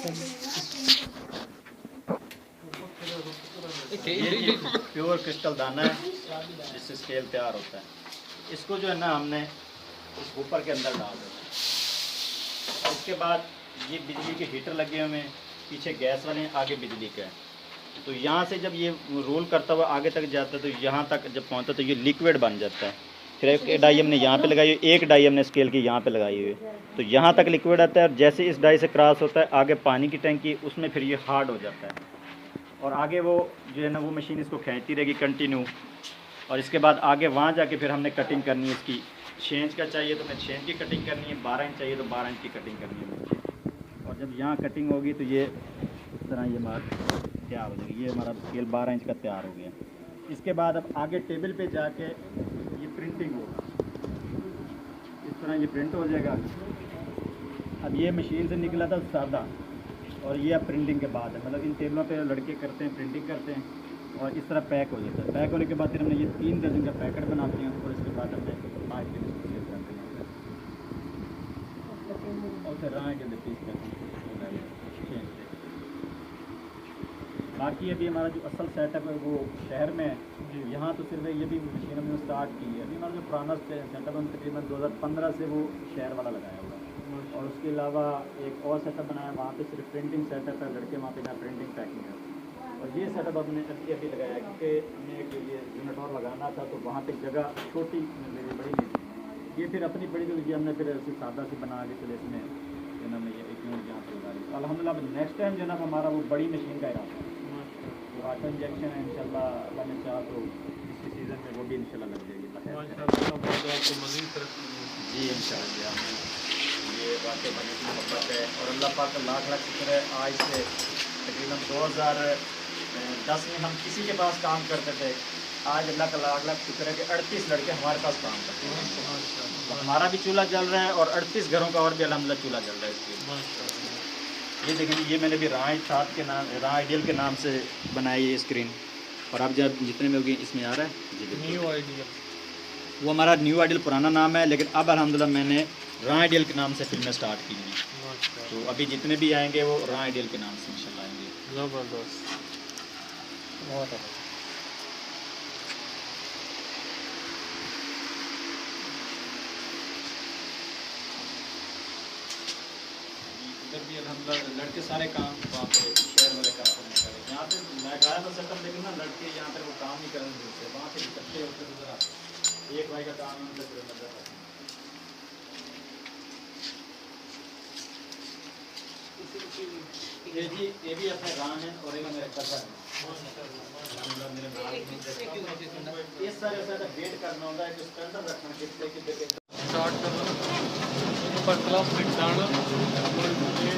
ये pure crystal दाना है जिससे स्केल तैयार होता है। इसको जो है ना हमने इस ऊपर के अंदर डाल देना है। उसके बाद ये बिजली के हीटर लगे हुए हैं, पीछे गैस वाले हैं, आगे बिजली का है। तो यहाँ से जब ये रोल करता हुआ आगे तक जाता है तो यहाँ तक जब पहुँचता है तो ये लिक्विड बन जाता है। फिर एक डाई हमने यहाँ पे लगाई हुई, एक डाई हमने स्केल की यहाँ पे लगाई हुई है, तो यहाँ तक लिक्विड आता है। और जैसे इस डाई से क्रॉस होता है आगे पानी की टैंकी, उसमें फिर ये हार्ड हो जाता है और आगे वो जो है ना वो मशीन इसको खींचती रहेगी कंटिन्यू। और इसके बाद आगे वहाँ जाके फिर हमने कटिंग करनी है इसकी। 6 इंच का चाहिए तो हमें 6 इंच की कटिंग करनी है, 12 इंच चाहिए तो 12 इंच की कटिंग करनी है। और जब यहाँ कटिंग होगी तो ये इस तरह ये हमारा तैयार हो जाएगी। ये हमारा स्केल 12 इंच का तैयार हो गया। इसके बाद अब आगे टेबल पे जाके ये प्रिंटिंग होगा, इस तरह ये प्रिंट हो जाएगा। अब ये मशीन से निकला था सादा और ये अब प्रिंटिंग के बाद है, मतलब इन टेबलों पे लड़के करते हैं, प्रिंटिंग करते हैं और इस तरह पैक हो जाता है। पैक होने के बाद फिर हमने ये 3 दर्जन का पैकेट बनाते हैं और इसके बाद हमने 5 के सेल करते हैं और फिर राह के पीस करते हैं। बाकी अभी हमारा जो असल सेटअप है वो शहर में है। यहाँ तो सिर्फ ये भी मशीन हमने स्टार्ट की है। अभी हमारा जो पुराना सेटअप है तकरीबन 2015 से वो शहर वाला लगाया हुआ है। और उसके अलावा एक और सेटअप बनाया, वहाँ पे सिर्फ प्रिंटिंग सेटअप है, लड़के वहाँ पे जहाँ प्रिंटिंग पैकिंग है। और ये सेटअप हमने अभी लगाया क्योंकि हमने एक ये यूनिट और लगाना था तो वहाँ पे जगह छोटी मेरी बड़ी नहीं थी। ये फिर अपनी बड़ी जो हमने फिर ऐसे सादा से बना के चले इसमें जो ना ये एक यूनिट यहाँ पे लगा ली। अल्हम्दुलिल्लाह नेक्स्ट टाइम जो ना हमारा वो बड़ी मशीन का इरादा है। वाटर इंजेक्शन है इंशाल्लाह, अल्लाह ने चाहा तो इसी सीज़न में वो भी इंशाल्लाह लग जाएगी। जी इंशाल्लाह ये बातें बने की मोहब्बत है और अल्लाह पाक का लाख लाख शुक्र है। आज से तकरीबन 2010 में हम किसी के पास काम करते थे, आज अल्लाह का लाख लाख शुक्र है कि 38 लड़के हमारे पास काम करते हैं। हमारा भी चूल्हा जल रहा है और 38 घरों का और भी अल्हम्दुलिल्लाह चूल्हा जल रहा है इसके। ये देखिए ये मैंने भी राह साथ के नाम, राह आइडियल के नाम से बनाई है स्क्रीन। और अब जब जितने में होगी इसमें आ रहा है जी न्यू आइडियल, वो हमारा न्यू आइडियल पुराना नाम है, लेकिन अब अल्हम्दुलिल्लाह मैंने राह आइडियल के नाम से फिल्में स्टार्ट की हैं। तो अभी जितने भी आएंगे वो राह आइडियल के नाम से इंशाल्लाह आएंगे। ज़बरदस्त, बहुत अच्छा। इधर भी अल्हम्दुलिल्लाह लड़के सारे काम वहाँ पे शहर वाले काम नहीं कर रहे। यहाँ पे मैं गया था सेटअप, लेकिन ना लड़के यहाँ पर वो काम नहीं कर रहे थे, वहाँ से इकट्ठे होकर उधर आते। एक भाई का काम है उनसे नजर आता है। ये जी ये भी अपने राह है और एक मेरे कज़न है। ये सारे वेट करना होता है, जो स्टैंडर्ड रखना कितने कितने स्टार्ट करना पतला फिट डालना और ये